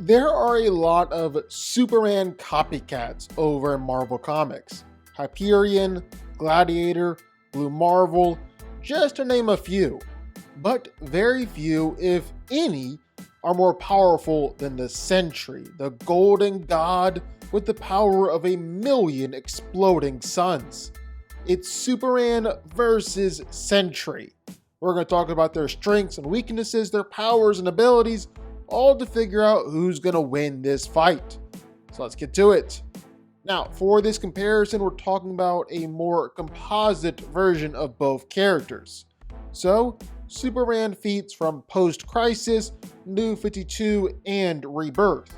There are a lot of Superman copycats over in Marvel Comics. Hyperion, Gladiator, Blue Marvel, just to name a few. But very few, if any, are more powerful than the Sentry, the golden god with the power of 1,000,000 exploding suns. It's Superman versus Sentry. We're going to talk about their strengths and weaknesses, their powers and abilities, all to figure out who's going to win this fight. So let's get to it. Now, for this comparison, we're talking about a more composite version of both characters. So, Superman feats from Post-Crisis, New 52, and Rebirth,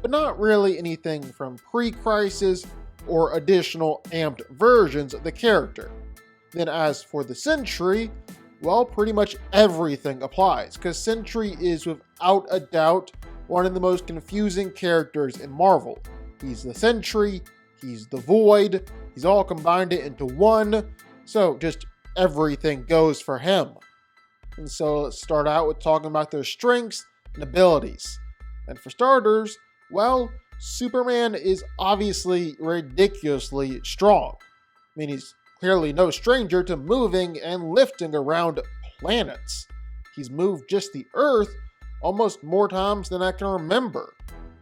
but not really anything from Pre-Crisis or additional amped versions of the character. Then as for the Sentry, well, pretty much everything applies, because Sentry is without a doubt one of the most confusing characters in Marvel. He's the Sentry, he's the Void, he's all combined it into one, so just everything goes for him. And so let's start out with talking about their strengths and abilities. And for starters, well, Superman is obviously ridiculously strong. I mean, he's clearly no stranger to moving and lifting around planets. He's moved just the Earth almost more times than I can remember.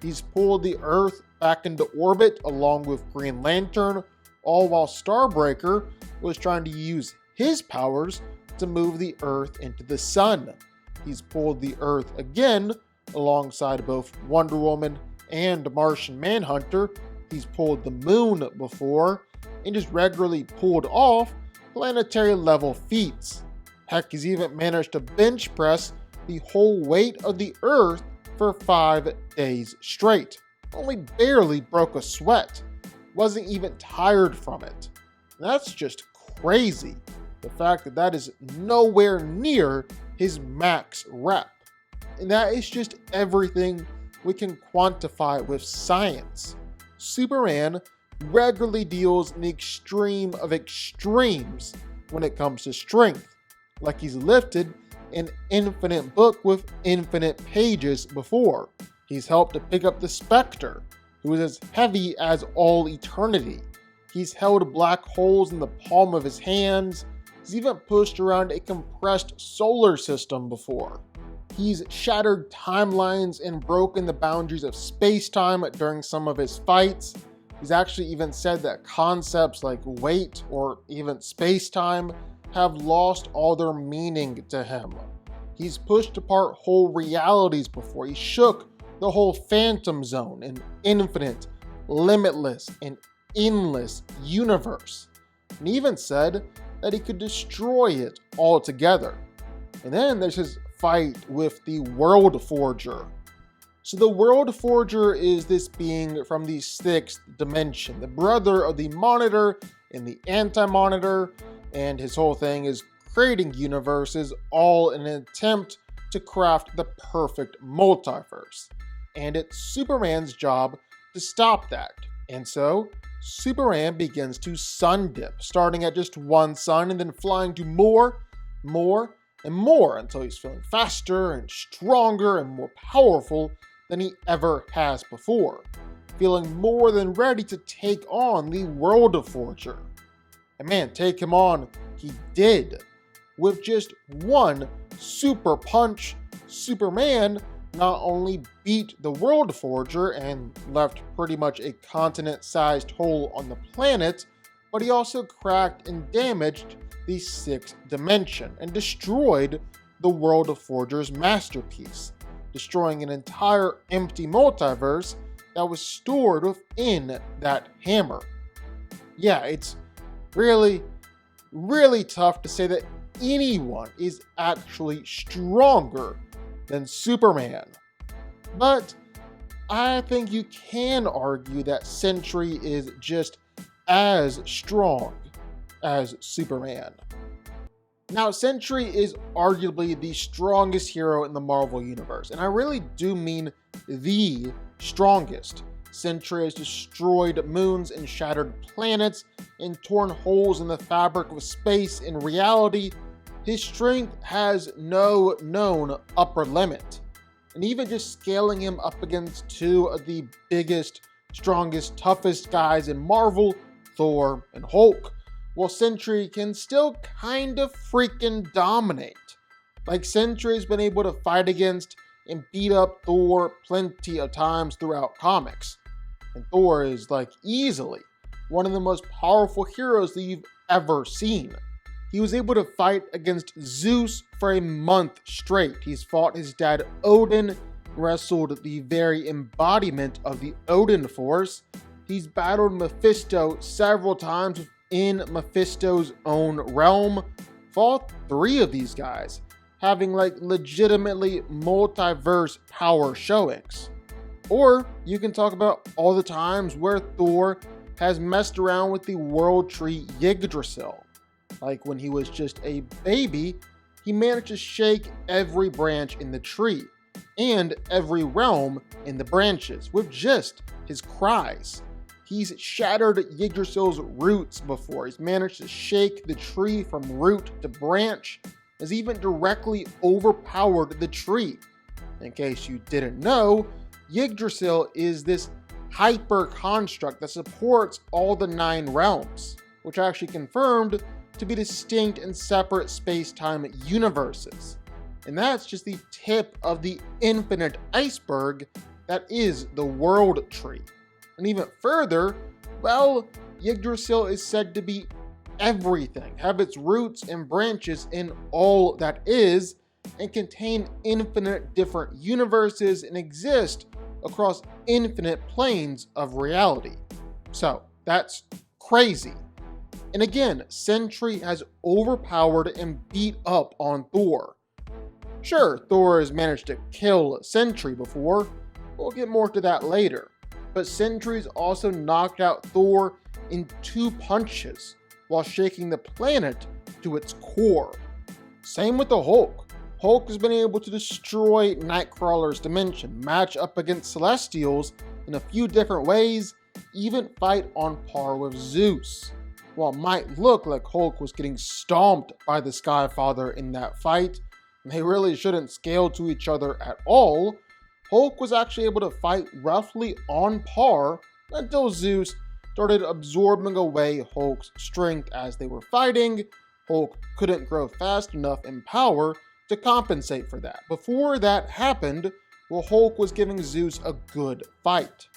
He's pulled the Earth back into orbit along with Green Lantern, all while Starbreaker was trying to use his powers to move the Earth into the sun. He's pulled the Earth again alongside both Wonder Woman and Martian Manhunter. He's pulled the moon before, and just regularly pulled off planetary level feats. Heck, he's even managed to bench press the whole weight of the Earth for 5 days straight. Only barely broke a sweat. Wasn't even tired from it. That's just crazy. The fact that that is nowhere near his max rep. And that is just everything we can quantify with science. Superman regularly deals an extreme of extremes when it comes to strength, like he's lifted an infinite book with infinite pages before. He's helped to pick up the Spectre, who is as heavy as all eternity. He's held black holes in the palm of his hands. He's even pushed around a compressed solar system before. He's shattered timelines and broken the boundaries of space-time during some of his fights. He's actually even said that concepts like weight or even space-time have lost all their meaning to him. He's pushed apart whole realities before. He shook the whole Phantom Zone, an infinite, limitless, and endless universe. And even said that he could destroy it altogether. And then there's his fight with the World Forger. So the World Forger is this being from the 6th dimension, the brother of the Monitor and the Anti-Monitor, and his whole thing is creating universes all in an attempt to craft the perfect multiverse. And it's Superman's job to stop that. And so, Superman begins to sun dip, starting at just one sun and then flying to more, and more until he's feeling faster and stronger and more powerful than he ever has before, feeling more than ready to take on the World Forger. And man, take him on, he did. With just one super punch, Superman not only beat the World Forger and left pretty much a continent-sized hole on the planet, but he also cracked and damaged the 6th dimension and destroyed the World Forger's masterpiece, destroying an entire empty multiverse that was stored within that hammer. Yeah, it's really, really tough to say that anyone is actually stronger than Superman. But I think you can argue that Sentry is just as strong as Superman. Now, Sentry is arguably the strongest hero in the Marvel Universe, and I really do mean the strongest. Sentry has destroyed moons and shattered planets and torn holes in the fabric of space and reality. His strength has no known upper limit. and even just scaling him up against two of the biggest, strongest, toughest guys in Marvel, Thor and Hulk, while Sentry can still kind of freaking dominate. Like, Sentry's been able to fight against and beat up Thor plenty of times throughout comics. And Thor is easily one of the most powerful heroes that you've ever seen. He was able to fight against Zeus for a month straight. He's fought his dad Odin, wrestled the very embodiment of the Odin Force. He's battled Mephisto several times in Mephisto's own realm, fought 3 of these guys, having legitimately multiverse power showings. Or you can talk about all the times where Thor has messed around with the world tree Yggdrasil. Like when he was just a baby, he managed to shake every branch in the tree and every realm in the branches with just his cries. He's shattered Yggdrasil's roots before. He's managed to shake the tree from root to branch. Has even directly overpowered the tree. In case you didn't know, Yggdrasil is this hyper construct that supports all the 9 realms, which are actually confirmed to be distinct and separate space-time universes. And that's just the tip of the infinite iceberg that is the world tree. And even further, well, Yggdrasil is said to be everything, have its roots and branches in all that is, and contain infinite different universes and exist across infinite planes of reality. So that's crazy. And again, Sentry has overpowered and beat up on Thor. Sure, Thor has managed to kill Sentry before, we'll get more to that later, but Sentry's also knocked out Thor in 2 punches while shaking the planet to its core. Same with the Hulk. Hulk has been able to destroy Nightcrawler's dimension, match up against Celestials in a few different ways, even fight on par with Zeus. While it might look like Hulk was getting stomped by the Skyfather in that fight, and they really shouldn't scale to each other at all, Hulk was actually able to fight roughly on par until Zeus started absorbing away Hulk's strength as they were fighting. Hulk couldn't grow fast enough in power to compensate for that. Before that happened, well, Hulk was giving Zeus a good fight.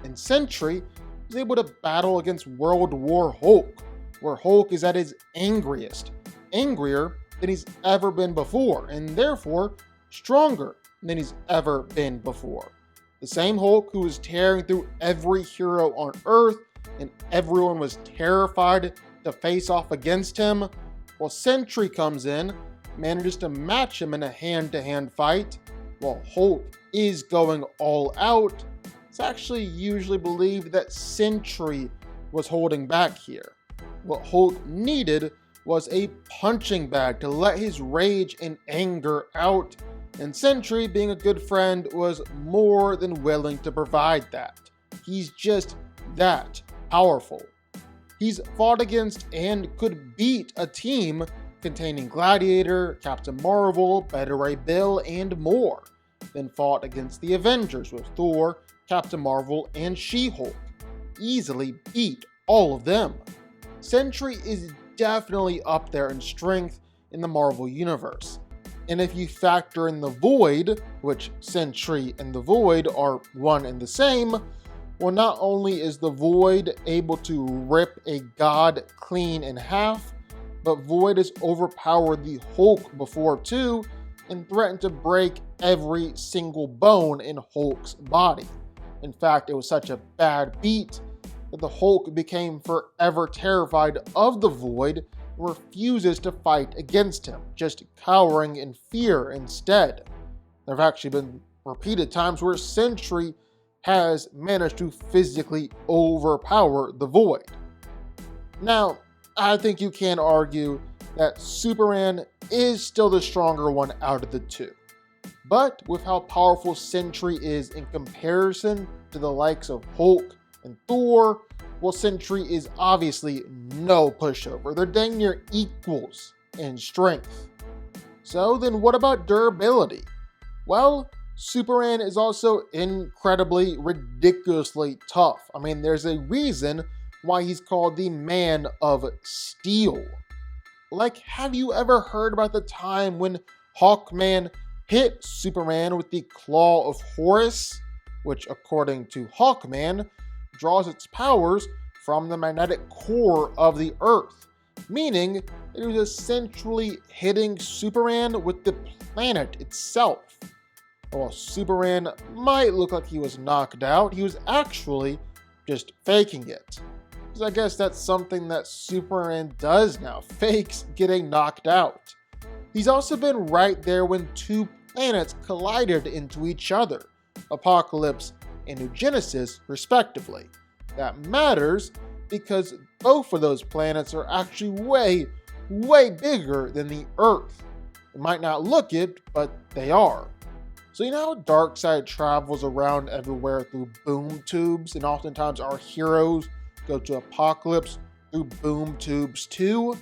And Sentry was able to battle against World War Hulk, where Hulk is at his angriest, angrier than he's ever been before, and therefore stronger than he's ever been before. The same Hulk who was tearing through every hero on Earth, and everyone was terrified to face off against him. While Sentry comes in, manages to match him in a hand-to-hand fight, while Hulk is going all out. It's actually usually believed that Sentry was holding back here. What Hulk needed was a punching bag to let his rage and anger out, and Sentry, being a good friend, was more than willing to provide that. He's just that powerful. He's fought against and could beat a team containing Gladiator, Captain Marvel, Beta Ray Bill, and more. Then fought against the Avengers with Thor, Captain Marvel, and She-Hulk. Easily beat all of them. Sentry is definitely up there in strength in the Marvel Universe. And if you factor in the Void, which Sentry and the Void are one and the same, well, not only is the Void able to rip a god clean in half, but Void has overpowered the Hulk before too, and threatened to break every single bone in Hulk's body. In fact, it was such a bad beat that the Hulk became forever terrified of the Void and refuses to fight against him, just cowering in fear instead. There have actually been repeated times where Sentry has managed to physically overpower the Void. Now, I think you can argue that Superman is still the stronger one out of the 2. But with how powerful Sentry is in comparison to the likes of Hulk and Thor, well, Sentry is obviously no pushover. They're dang near equals in strength. So then what about durability? Well, Superman is also incredibly, ridiculously tough. I mean, there's a reason why he's called the Man of Steel. Like, have you ever heard about the time when Hawkman hit Superman with the Claw of Horus, which, according to Hawkman, draws its powers from the magnetic core of the Earth, meaning that it was essentially hitting Superman with the planet itself. While Superman might look like he was knocked out, he was actually just faking it. Because I guess that's something that Superman does now, fakes getting knocked out. He's also been right there when two planets collided into each other, Apocalypse and New Genesis, respectively. That matters because both of those planets are actually way, way bigger than the Earth. It might not look it, but they are. So you know how Darkseid travels around everywhere through boom tubes, and oftentimes our heroes go to Apocalypse through boom tubes too?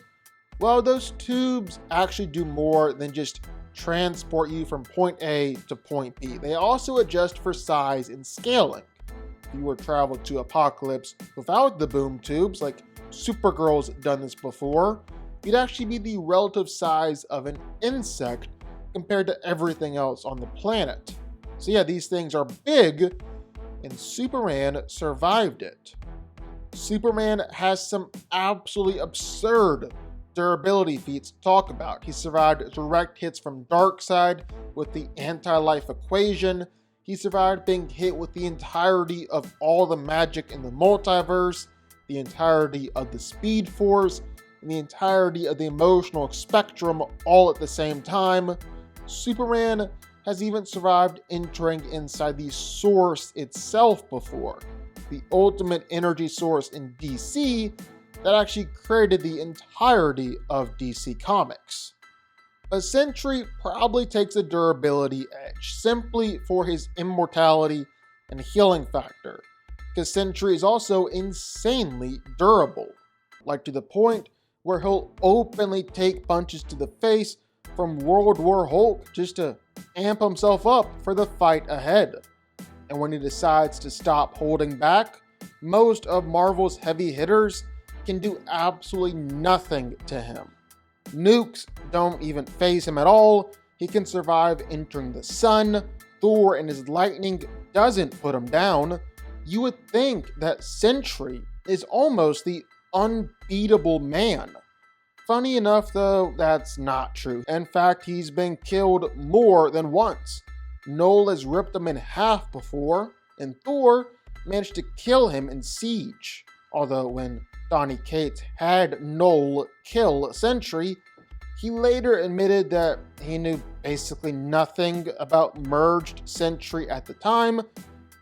Well, those tubes actually do more than just transport you from point A to point B. They also adjust for size and scaling. If you were to travel to Apocalypse without the boom tubes, like Supergirl's done this before, you'd actually be the relative size of an insect compared to everything else on the planet. So yeah, these things are big, and Superman survived it. Superman has some absolutely absurd durability feats to talk about. He survived direct hits from Darkseid with the anti-life equation. He survived being hit with the entirety of all the magic in the multiverse, the entirety of the Speed Force, and the entirety of the emotional spectrum all at the same time. Superman has even survived entering inside the Source itself before, the ultimate energy source in DC that actually created the entirety of DC Comics. But Sentry probably takes a durability edge simply for his immortality and healing factor, because Sentry is also insanely durable, like to the point where he'll openly take punches to the face from World War Hulk just to amp himself up for the fight ahead. And when he decides to stop holding back, most of Marvel's heavy hitters can do absolutely nothing to him. Nukes don't even faze him at all. He can survive entering the sun. Thor and his lightning doesn't put him down. You would think that Sentry is almost the unbeatable man. Funny enough though, that's not true. In fact, he's been killed more than once. Null has ripped him in half before, and Thor managed to kill him in Siege. Although when Donny Cates had Null kill Sentry, he later admitted that he knew basically nothing about merged Sentry at the time,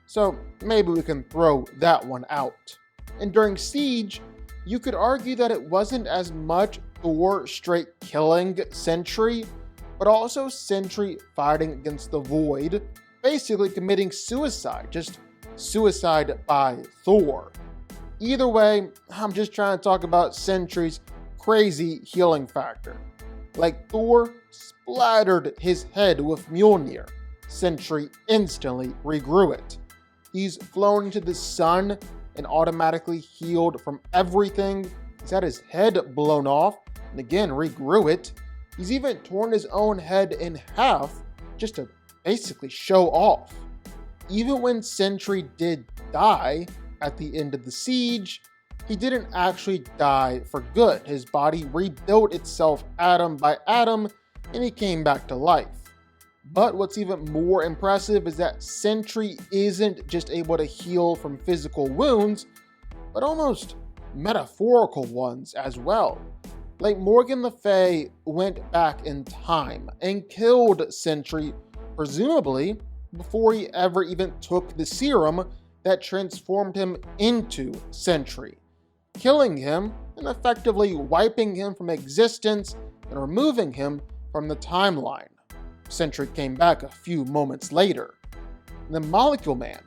so maybe we can throw that one out. And during Siege, you could argue that it wasn't as much Thor straight killing Sentry, but also Sentry fighting against the Void, basically committing suicide, just suicide by Thor. Either way, I'm just trying to talk about Sentry's crazy healing factor. Like Thor splattered his head with Mjolnir, Sentry instantly regrew it. He's flown into the sun and automatically healed from everything. He's had his head blown off and again regrew it. He's even torn his own head in half just to basically show off. Even when Sentry did die at the end of the siege, he didn't actually die for good. His body rebuilt itself atom by atom and he came back to life. But what's even more impressive is that Sentry isn't just able to heal from physical wounds, but almost metaphorical ones as well. Like Morgan Le Fay went back in time and killed Sentry, presumably before he ever even took the serum that transformed him into Sentry, killing him and effectively wiping him from existence and removing him from the timeline. Sentry came back a few moments later. The Molecule Man,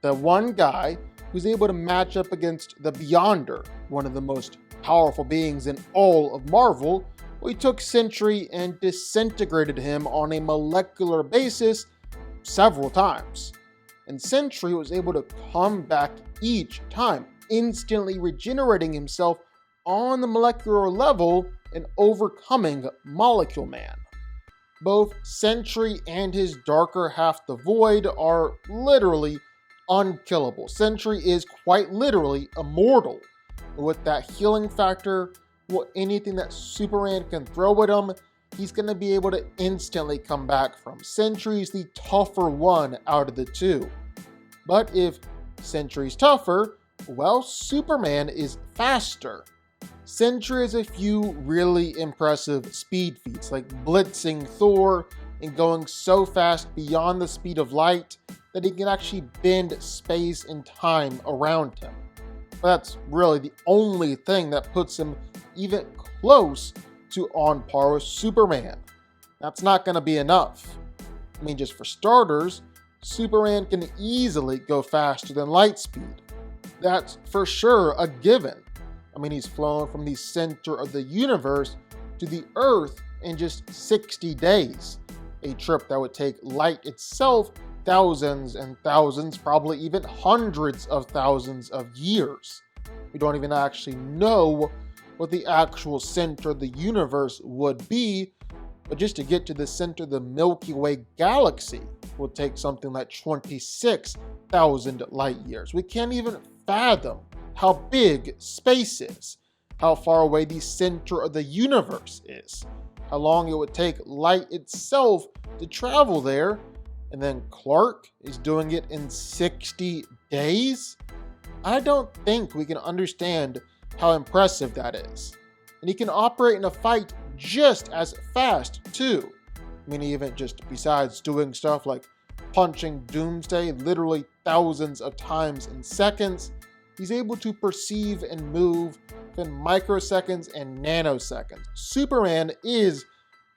the one guy who's able to match up against the Beyonder, one of the most powerful beings in all of Marvel, we took Sentry and disintegrated him on a molecular basis several times. And Sentry was able to come back each time, instantly regenerating himself on the molecular level and overcoming Molecule Man. Both Sentry and his darker half, the Void, are literally unkillable. Sentry is quite literally immortal. With that healing factor, anything that Superman can throw at him, he's going to be able to instantly come back from. Sentry's the tougher one out of the two. But if Sentry's tougher, well, Superman is faster. Sentry has a few really impressive speed feats, like blitzing Thor and going so fast beyond the speed of light that he can actually bend space and time around him. But that's really the only thing that puts him even close to on par with Superman. That's not going to be enough. I mean, just for starters, Superman can easily go faster than light speed. That's for sure a given. I mean, he's flown from the center of the universe to the Earth in just 60 days. A trip that would take light itself thousands and thousands, probably even hundreds of thousands of years. We don't even actually know what the actual center of the universe would be, but just to get to the center of the Milky Way galaxy will take something like 26,000 light years. We can't even fathom how big space is, how far away the center of the universe is, how long it would take light itself to travel there, and then Clark is doing it in 60 days? I don't think we can understand how impressive that is. And he can operate in a fight just as fast too. I mean, even just besides doing stuff like punching Doomsday literally thousands of times in seconds, he's able to perceive and move within microseconds and nanoseconds. Superman is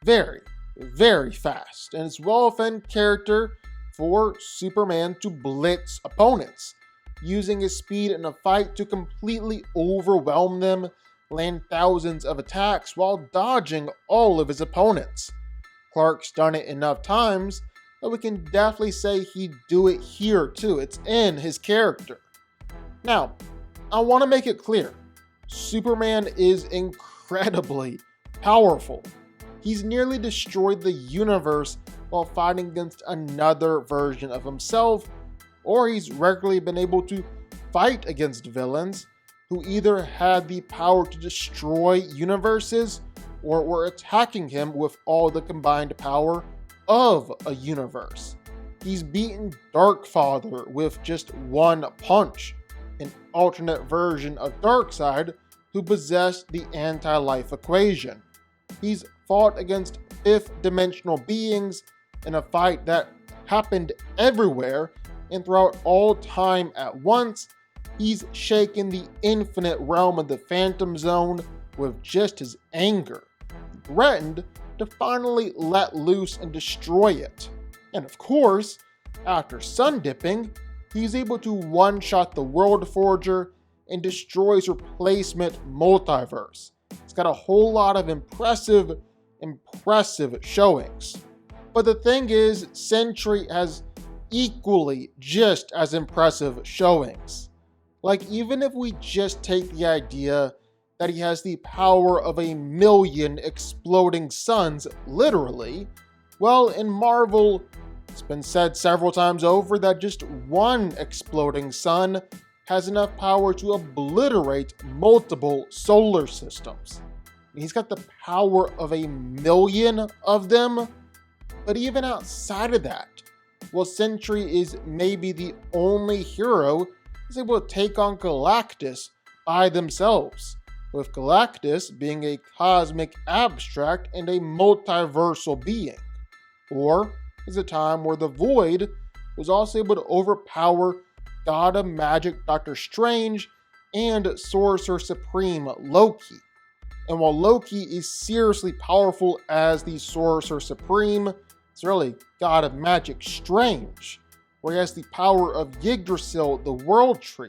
very, very fast, and it's well within character for Superman to blitz opponents, using his speed in a fight to completely overwhelm them, land thousands of attacks while dodging all of his opponents. Clark's done it enough times that we can definitely say he'd do it here too. It's in his character. Now, I want to make it clear, Superman is incredibly powerful. He's nearly destroyed the universe while fighting against another version of himself, or he's regularly been able to fight against villains who either had the power to destroy universes or were attacking him with all the combined power of a universe. He's beaten Darkfather with just one punch, an alternate version of Darkseid who possessed the anti-life equation. He's fought against fifth-dimensional beings in a fight that happened everywhere and throughout all time at once. He's shaken the infinite realm of the Phantom Zone with just his anger, threatened to finally let loose and destroy it. And of course, after sun dipping, he's able to one-shot the World Forger and destroy his replacement multiverse. It's got a whole lot of impressive showings. But the thing is, Sentry has equally just as impressive showings. Like, even if we just take the idea that he has the power of 1,000,000 exploding suns, literally, well, in Marvel, it's been said several times over that just one exploding sun has enough power to obliterate multiple solar systems. He's got the power of 1,000,000 of them, but even outside of that, well, Sentry is maybe the only hero who's able to take on Galactus by themselves, with Galactus being a cosmic abstract and a multiversal being. Or is a time where the Void was also able to overpower God of Magic Dr. Strange and Sorcerer Supreme Loki. And while Loki is seriously powerful as the Sorcerer Supreme, it's really God of Magic Strange, where he has the power of Yggdrasil, the World Tree,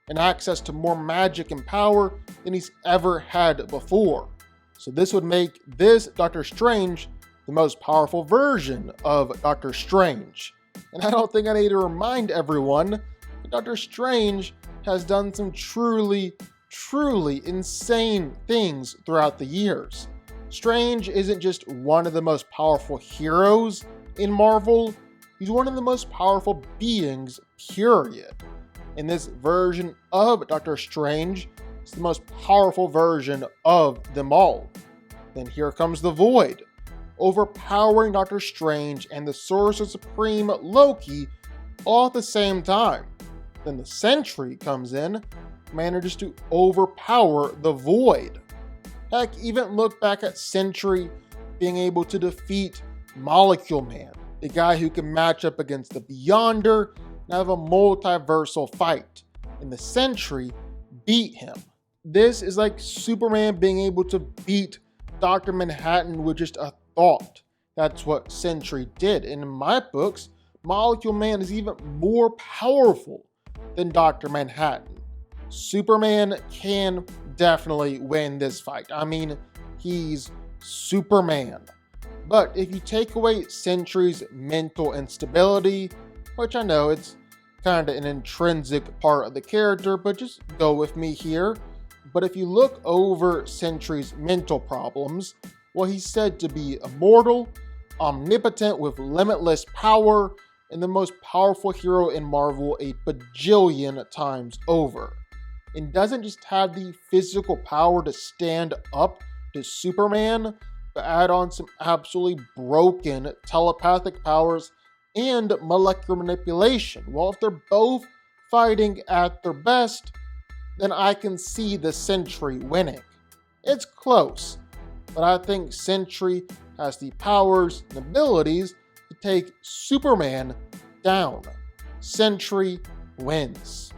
and access to more magic and power than he's ever had before. So this would make this Doctor Strange the most powerful version of Doctor Strange. And I don't think I need to remind everyone that Doctor Strange has done some truly insane things throughout the years. Strange isn't just one of the most powerful heroes in Marvel, he's one of the most powerful beings, period. And this version of Doctor Strange is the most powerful version of them all. Then here comes the Void, overpowering Doctor Strange and the Sorcerer Supreme Loki all at the same time. Then the Sentry comes in, manages to overpower the Void. Heck, even look back at Sentry being able to defeat Molecule Man, the guy who can match up against the Beyonder and have a multiversal fight. And the Sentry beat him. This is like Superman being able to beat Dr. Manhattan with just a thought. That's what Sentry did. And in my books, Molecule Man is even more powerful than Dr. Manhattan. Superman can definitely win this fight. I mean, he's Superman. But if you take away Sentry's mental instability, which I know it's kind of an intrinsic part of the character, but just go with me here. But if you look over Sentry's mental problems, well, he's said to be immortal, omnipotent with limitless power, and the most powerful hero in Marvel a bajillion times over. And doesn't just have the physical power to stand up to Superman, but add on some absolutely broken telepathic powers and molecular manipulation. Well, if they're both fighting at their best, then I can see the Sentry winning. It's close, but I think Sentry has the powers and abilities to take Superman down. Sentry wins.